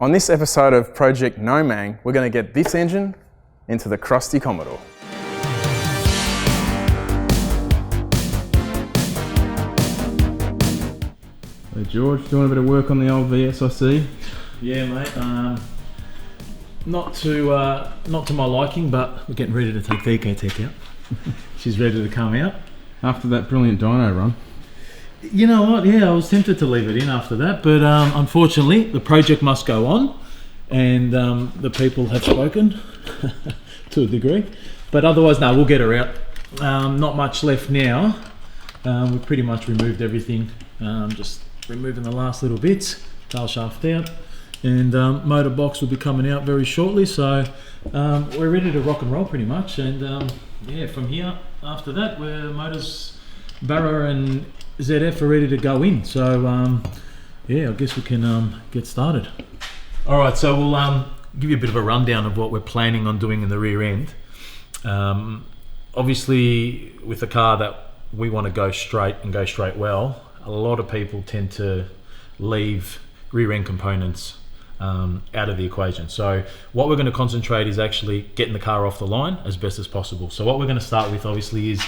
On this episode of Project NOMANG, we're going to get this engine into the crusty Commodore. Hey George, doing a bit of work on the old VS, I see. Yeah, mate. Not to my liking, but we're getting ready to take the Ecotec out. She's ready to come out. After that brilliant dyno run. You know what? Yeah, I was tempted to leave it in after that, but unfortunately, the project must go on, and the people have spoken to a degree. But otherwise, no, we'll get her out. Not much left now. We've pretty much removed everything. Just removing the last little bits. Tail shaft out, and motor box will be coming out very shortly. So we're ready to rock and roll pretty much. And yeah, from here after that, we're motors, Barra and ZF are ready to go in, so yeah, I guess we can get started. All right, so we'll give you a bit of a rundown of what we're planning on doing in the rear end. Obviously, with a car that we want to go straight and go straight well, a lot of people tend to leave rear end components out of the equation. So what we're going to concentrate is actually getting the car off the line as best as possible. So what we're going to start with, obviously, is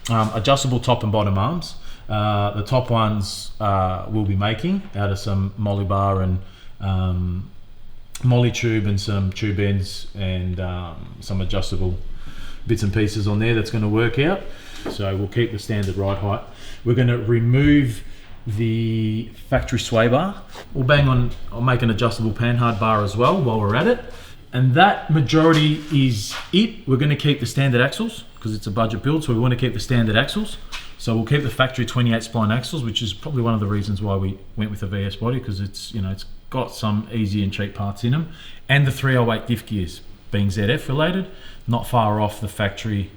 adjustable top and bottom arms. The top ones we'll be making out of some molly bar and molly tube and some tube ends and some adjustable bits and pieces on there that's going to work out. So we'll keep the standard ride height. We're going to remove the factory sway bar. We'll bang on, I'll make an adjustable panhard bar as well while we're at it. And that majority is it. We're going to keep the standard axles because it's a budget build, so we want to keep the standard axles. So we'll keep the factory 28 spline axles, which is probably one of the reasons why we went with a VS body, because it's, you know, it's got some easy and cheap parts in them. And the 308 diff gears, being ZF related, not far off the factory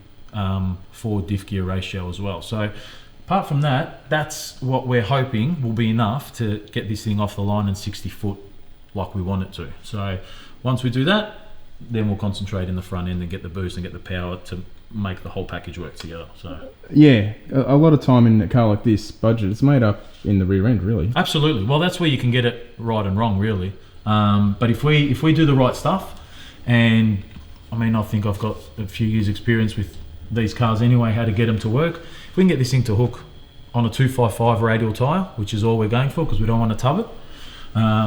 Ford diff gear ratio as well. So apart from that, that's what we're hoping will be enough to get this thing off the line and 60 foot like we want it to. So once we do that, then we'll concentrate in the front end and get the boost and get the power to make the whole package work together. So yeah, a lot of time in a car like this budget, it's made up in the rear end, really. Absolutely. Well, that's where you can get it right and wrong, really. But if we do the right stuff, and I mean, I think I've got a few years experience with these cars anyway, how to get them to work. If we can get this thing to hook on a 255 radial tyre, which is all we're going for because we don't want to tub it.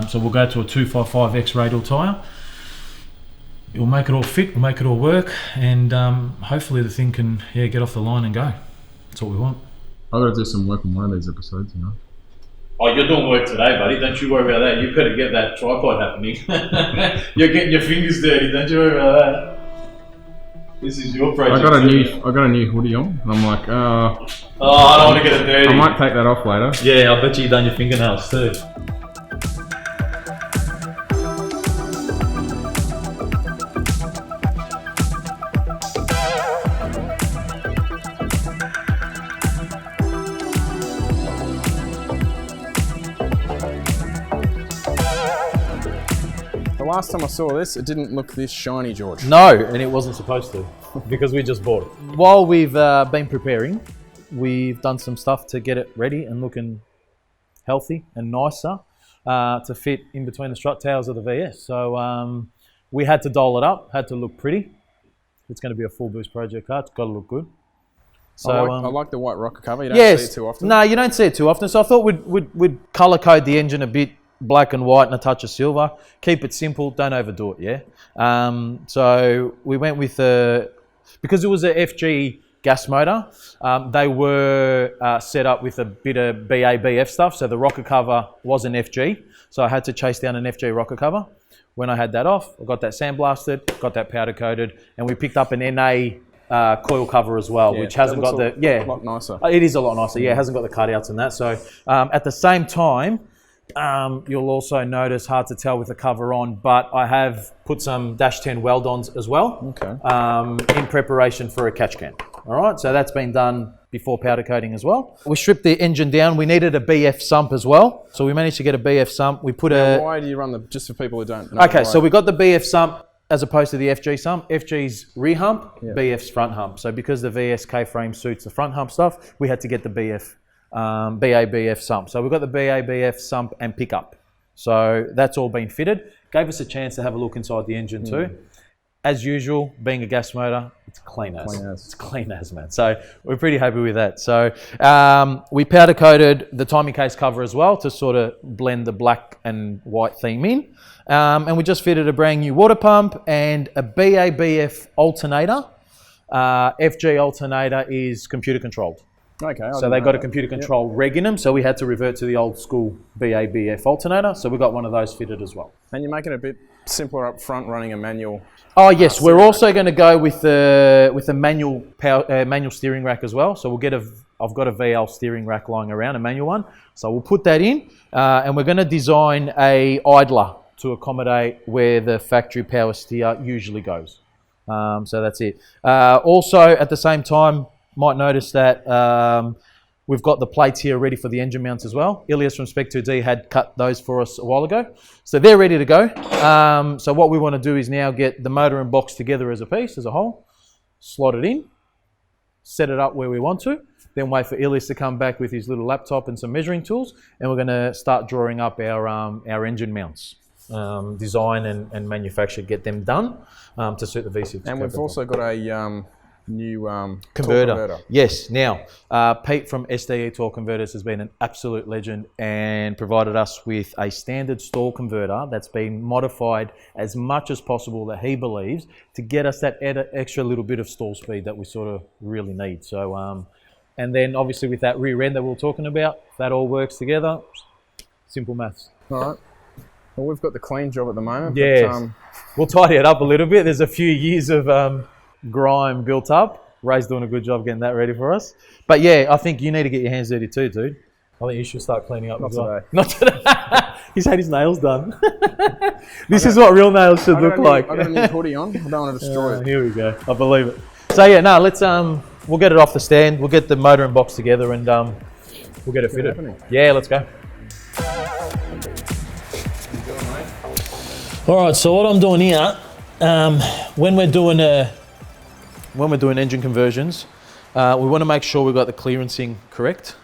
So we'll go to a 255X radial tyre. We'll make it all fit, we'll make it all work, and hopefully the thing can get off the line and go. That's what we want. I've got to do some work on one of these episodes, you know. Oh, you're doing work today, buddy. Don't you worry about that. You better get that tripod happening. You're getting your fingers dirty. Don't you worry about that. This is your project. I got a new hoodie on, and I'm like, oh, I don't want to get it dirty. I might take that off later. Yeah, I bet you've done your fingernails too. The last time I saw this, it didn't look this shiny, George. No, and it wasn't supposed to because we just bought it. While we've been preparing, we've done some stuff to get it ready and looking healthy and nicer to fit in between the strut towers of the VS. So we had to doll it up, had to look pretty. It's going to be a full boost project car. It's got to look good. So I like the white rocker cover. You don't see it too often. No, you don't see it too often. So I thought we'd colour code the engine a bit, black and white and a touch of silver. Keep it simple, don't overdo it, yeah? So we went with because it was a FG gas motor, they were set up with a bit of BABF stuff, so the rocker cover was an FG, so I had to chase down an FG rocker cover. When I had that off, I got that sandblasted, got that powder coated, and we picked up an NA coil cover as well, which hasn't got the... a lot nicer. It is a lot nicer, yeah, it hasn't got the cutouts and that. So at the same time, you'll also notice, hard to tell with the cover on, but I have put some Dash 10 weld-ons as well, in preparation for a catch can. All right, so that's been done before powder coating as well. We stripped the engine down. We needed a BF sump as well, so we managed to get a BF sump. We put why do you run just for people who don't know? Okay, so we got the BF sump as opposed to the FG sump. FG's rear hump, BF's front hump. So because the VS K-frame suits the front hump stuff, we had to get the BABF sump. So we've got the BABF sump and pickup. So that's all been fitted. Gave us a chance to have a look inside the engine too. As usual, being a gas motor, it's clean as. It's clean as, man. So we're pretty happy with that. So we powder coated the timing case cover as well to sort of blend the black and white theme in. And we just fitted a brand new water pump and a BABF alternator. FG alternator is computer controlled. Okay. So they got a computer control reg in them, so we had to revert to the old school BABF alternator. So we got one of those fitted as well. And you're making it a bit simpler up front running a manual. Oh yes, we're also going to go with the manual power, manual steering rack as well. So we'll get I've got a VL steering rack lying around, a manual one. So we'll put that in, and we're going to design a idler to accommodate where the factory power steer usually goes. So that's it. Also, at the same time, might notice that we've got the plates here ready for the engine mounts as well. Ilias from Spec2D had cut those for us a while ago. So they're ready to go. So what we want to do is now get the motor and box together as a piece, as a whole, slot it in, set it up where we want to, then wait for Ilias to come back with his little laptop and some measuring tools, and we're going to start drawing up our engine mounts. Design and manufacture, get them done to suit the V6. And we've also got a new converter. Yes. Now, Pete from SDE Torque Converters has been an absolute legend and provided us with a standard stall converter that's been modified as much as possible that he believes to get us that extra little bit of stall speed that we sort of really need. So, and then obviously with that rear end that we were talking about, if that all works together, simple maths. All right. Well, we've got the clean job at the moment. Yes. But, we'll tidy it up a little bit. There's a few years of grime built up. Ray's doing a good job getting that ready for us. But yeah, I think you need to get your hands dirty too, dude. I think you should start cleaning up. Not as well. today. Not today. He's had his nails done. This is what real nails should look like. I've got a new hoodie on. I don't want to destroy it. Here we go. I believe it. So yeah, no, let's we'll get it off the stand. We'll get the motor and box together and we'll get it fitted. happening. Yeah, let's go. All right, so what I'm doing here, when we're doing engine conversions, we want to make sure we've got the clearancing correct.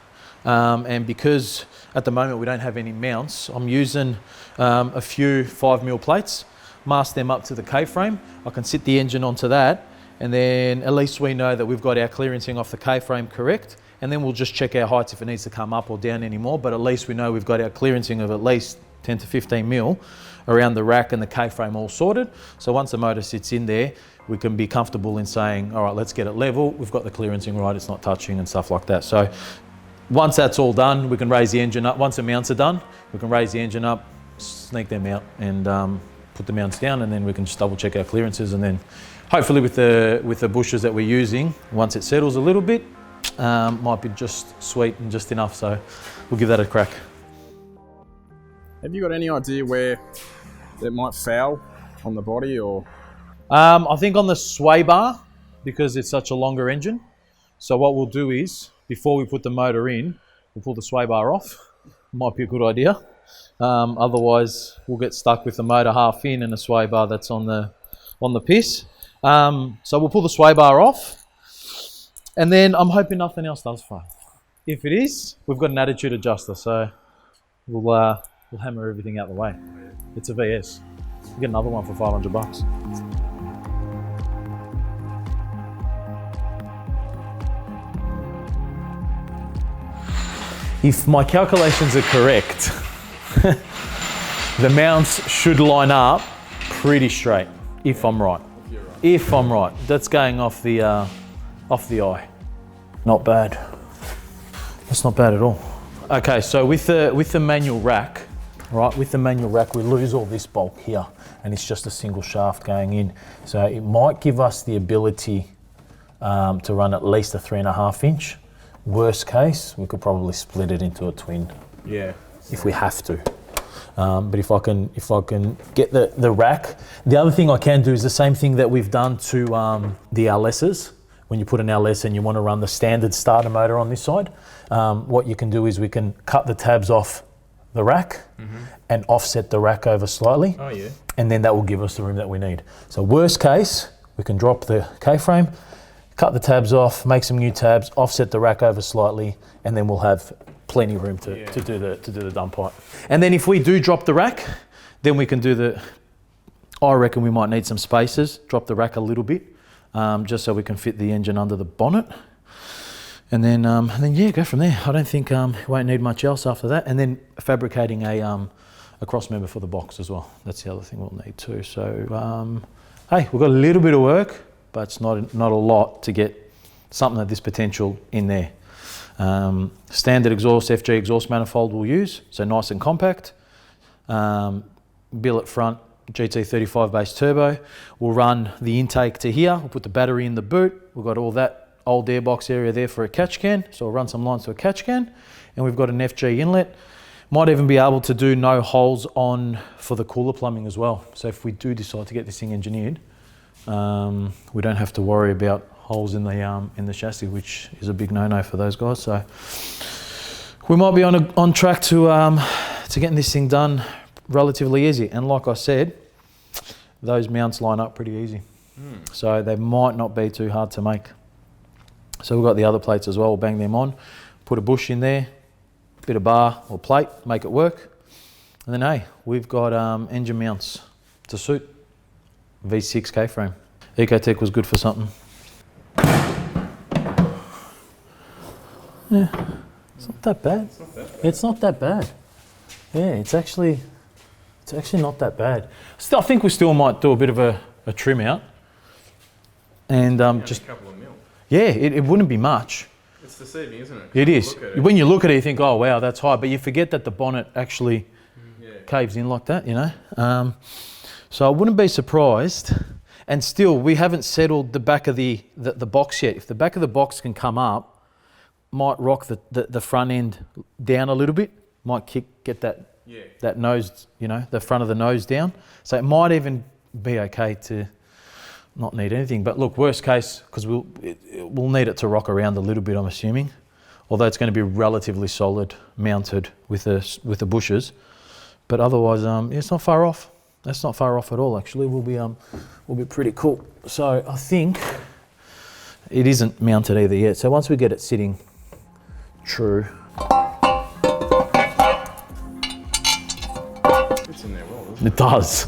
And because at the moment we don't have any mounts, I'm using a few 5mm plates, mask them up to the K-frame. I can sit the engine onto that, and then at least we know that we've got our clearancing off the K-frame correct. And then we'll just check our heights if it needs to come up or down anymore. But at least we know we've got our clearancing of at least 10 to 15mm around the rack and the K-frame all sorted. So once the motor sits in there, we can be comfortable in saying, all right, let's get it level. We've got the clearancing right, it's not touching and stuff like that. So once that's all done, we can raise the engine up. Once the mounts are done, we can raise the engine up, sneak them out and put the mounts down, and then we can just double check our clearances. And then hopefully with the bushes that we're using, once it settles a little bit, might be just sweet and just enough. So we'll give that a crack. Have you got any idea where it might foul on the body or? I think on the sway bar, because it's such a longer engine. So what we'll do is, before we put the motor in, we'll pull the sway bar off. Might be a good idea. Otherwise, we'll get stuck with the motor half in and a sway bar that's on the piss. So we'll pull the sway bar off, and then I'm hoping nothing else does fail. If it is, we've got an attitude adjuster, so we'll hammer everything out the way. It's a VS. We'll get another one for $500. If my calculations are correct, the mounts should line up pretty straight, if I'm right. If I'm right. That's going off the eye. Not bad. That's not bad at all. Okay, so with the manual rack, right, with the manual rack, we lose all this bulk here, and it's just a single shaft going in. So it might give us the ability to run at least a 3.5 inch. Worst case, we could probably split it into a twin. Yeah. If we have to. But if I can get the rack, the other thing I can do is the same thing that we've done to the LSs. When you put an LS and you want to run the standard starter motor on this side, what you can do is we can cut the tabs off the rack and offset the rack over slightly. Oh yeah. And then that will give us the room that we need. So worst case, we can drop the K-frame, cut the tabs off, make some new tabs, offset the rack over slightly, and then we'll have plenty of room to do the dump pipe. And then if we do drop the rack, then we can do the, I reckon we might need some spacers, drop the rack a little bit, just so we can fit the engine under the bonnet. And then yeah, go from there. I don't think we won't need much else after that. And then fabricating a cross member for the box as well. That's the other thing we'll need too. So hey, we've got a little bit of work, but it's not a lot to get something of this potential in there. Standard exhaust, FG exhaust manifold we'll use, so nice and compact. Billet front, GT35 base turbo. We'll run the intake to here. We'll put the battery in the boot. We've got all that old airbox area there for a catch can. So we'll run some lines to a catch can, and we've got an FG inlet. Might even be able to do no holes on for the cooler plumbing as well. So if we do decide to get this thing engineered, we don't have to worry about holes in the chassis, which is a big no-no for those guys. So we might be on track to getting this thing done relatively easy. And like I said, those mounts line up pretty easy. So they might not be too hard to make. So we've got the other plates as well. We'll bang them on, put a bush in there, bit of bar or plate, make it work. And then hey, we've got engine mounts to suit. V6 K-frame. Ecotec was good for something. Yeah, it's not that bad. It's not that bad. Yeah, it's actually not that bad. Still, I think we still might do a bit of a trim out. And just a couple of mil. Yeah, it wouldn't be much. It's deceiving, isn't it? It is. When you look at it, you think, oh wow, that's high, but you forget that the bonnet actually caves in like that, you know. So I wouldn't be surprised. And still, we haven't settled the back of the box yet. If the back of the box can come up, might rock the front end down a little bit. Might get that nose, you know, the front of the nose down. So it might even be okay to not need anything. But look, worst case, because we'll need it to rock around a little bit, I'm assuming. Although it's going to be relatively solid mounted with the bushes. But otherwise, it's not far off. That's not far off at all, actually. We'll be pretty cool. So I think it isn't mounted either yet. So once we get it sitting true. It's in there well, doesn't it? It does.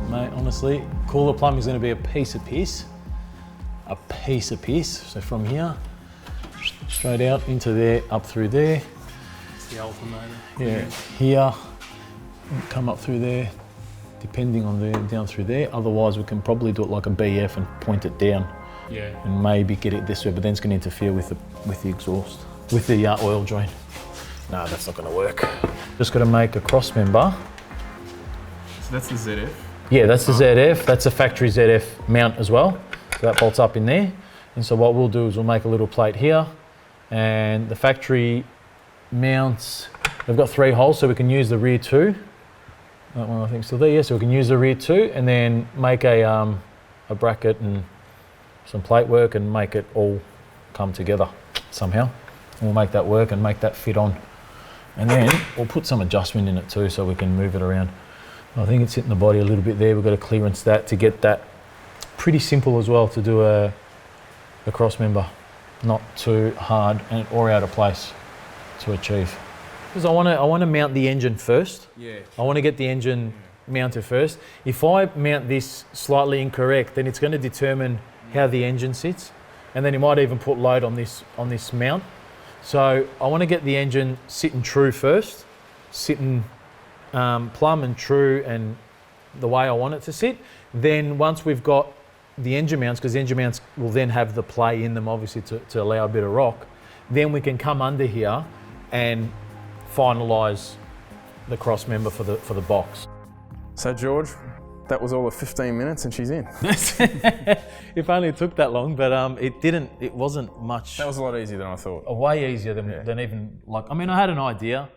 Mate, honestly, cooler plumbing is going to be a piece of piss. A piece of piss. So from here, straight out into there, up through there. The alternator. Yeah, here, come up through there, depending on there, down through there. Otherwise, we can probably do it like a BF and point it down. Yeah. And maybe get it this way, but then it's going to interfere with the exhaust, with the oil drain. No, that's not going to work. Just got to make a cross member. So that's the ZF? Yeah, that's the ZF. That's a factory ZF mount as well. So that bolts up in there. And so what we'll do is we'll make a little plate here, and the factory mounts, they've got 3 holes, so we can use the rear 2. That one I think still there, yeah, so we can use the rear 2 and then make a bracket and some plate work and make it all come together somehow. And we'll make that work and make that fit on. And then we'll put some adjustment in it too so we can move it around. I think it's hitting the body a little bit there. We've got to clearance that to get that pretty simple as well to do a cross member. Not too hard or out of place to achieve. Because I want to mount the engine first. Yeah. I want to get the engine mounted first. If I mount this slightly incorrect, then it's going to determine how the engine sits, and then you might even put load on this mount. So I want to get the engine sitting true first, sitting plumb and true and the way I want it to sit. Then once we've got the engine mounts, because the engine mounts will then have the play in them obviously to allow a bit of rock, then we can come under here and finalise the cross member for the box. So George, that was all of 15 minutes and she's in. If only it took that long, but it wasn't much. That was a lot easier than I thought. Way easier than even, like, I mean, I had an idea,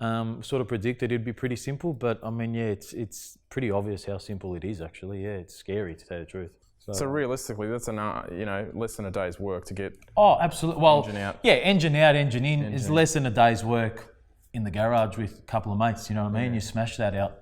sort of predicted it'd be pretty simple, but I mean, yeah, it's pretty obvious how simple it is actually. Yeah, it's scary to tell the truth. So realistically, that's less than a day's work to get. Oh, absolutely. Well, engine out. Yeah, engine out, engine in is less than a day's work in the garage with a couple of mates. You know what I mean? You smash that out.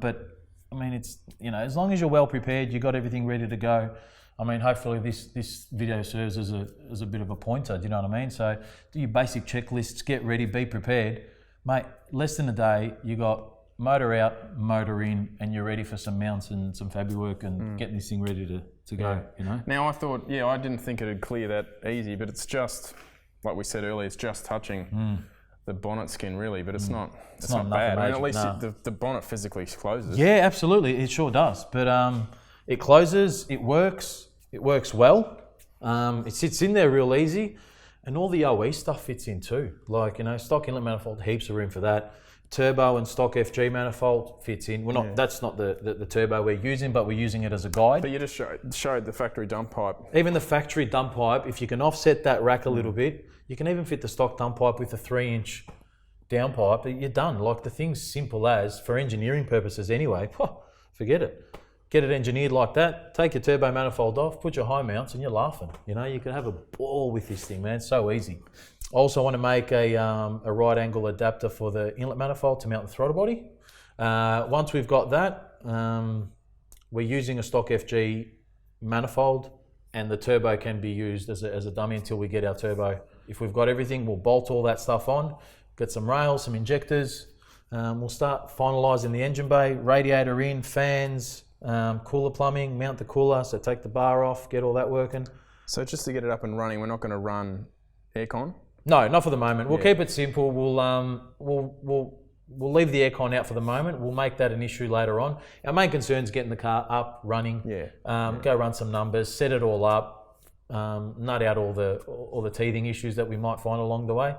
But I mean, it's, as long as you're well prepared, you got everything ready to go. I mean, hopefully this video serves as a bit of a pointer. Do you know what I mean? So do your basic checklists, get ready, be prepared, mate. Less than a day, you got motor out, motor in, and you're ready for some mounts and some fabby work and getting this thing ready to go. You know. Now I thought, I didn't think it'd clear that easy, but it's just like we said earlier, it's just touching the bonnet skin really, but it's not. It's not bad. I mean, at least the bonnet physically closes. Yeah, absolutely, it sure does. But it closes, it works well. It sits in there real easy, and all the OE stuff fits in too. Like, you know, stock inlet manifold, heaps of room for that. Turbo and stock FG manifold fits in. We're not. That's not the turbo we're using, but we're using it as a guide. But you just showed the factory dump pipe. Even the factory dump pipe, if you can offset that rack a little bit, you can even fit the stock dump pipe with a 3-inch down pipe. You're done. Like, the thing's simple as, for engineering purposes anyway. Forget it. Get it engineered like that. Take your turbo manifold off, put your high mounts, and you're laughing. You know, you can have a ball with this thing, man. It's so easy. Also want to make a right angle adapter for the inlet manifold to mount the throttle body. Once we've got that, we're using a stock FG manifold, and the turbo can be used as a dummy until we get our turbo. If we've got everything, we'll bolt all that stuff on, get some rails, some injectors. We'll start finalising the engine bay, radiator in, fans, cooler plumbing, mount the cooler, so take the bar off, get all that working. So just to get it up and running, we're not going to run aircon? No, not for the moment. We'll keep it simple. We'll leave the aircon out for the moment. We'll make that an issue later on. Our main concern is getting the car up, running. Go run some numbers, set it all up, nut out all the teething issues that we might find along the way.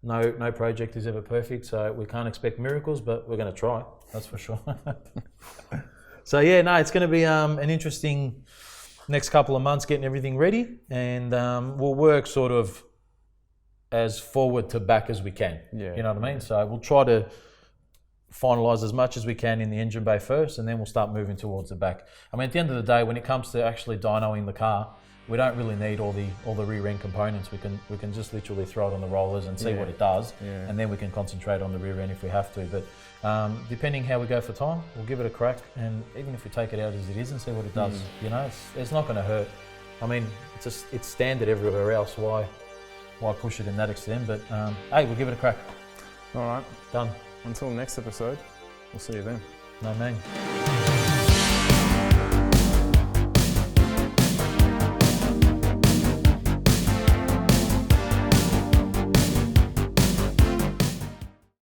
No project is ever perfect, so we can't expect miracles, but we're going to try. That's for sure. So yeah, no, it's going to be an interesting next couple of months getting everything ready, and we'll work sort of as forward to back as we can. You know what I mean? So we'll try to finalise as much as we can in the engine bay first, and then we'll start moving towards the back. I mean, at the end of the day, when it comes to actually dynoing the car, we don't really need all the rear end components. We can just literally throw it on the rollers and see what it does, and then we can concentrate on the rear end if we have to. But depending how we go for time, we'll give it a crack, and even if we take it out as it is and see what it does, you know, it's not going to hurt. I mean, it's standard everywhere else. Why push it in that extent? But hey, we'll give it a crack. All right, done. Until next episode, we'll see you then. No, man.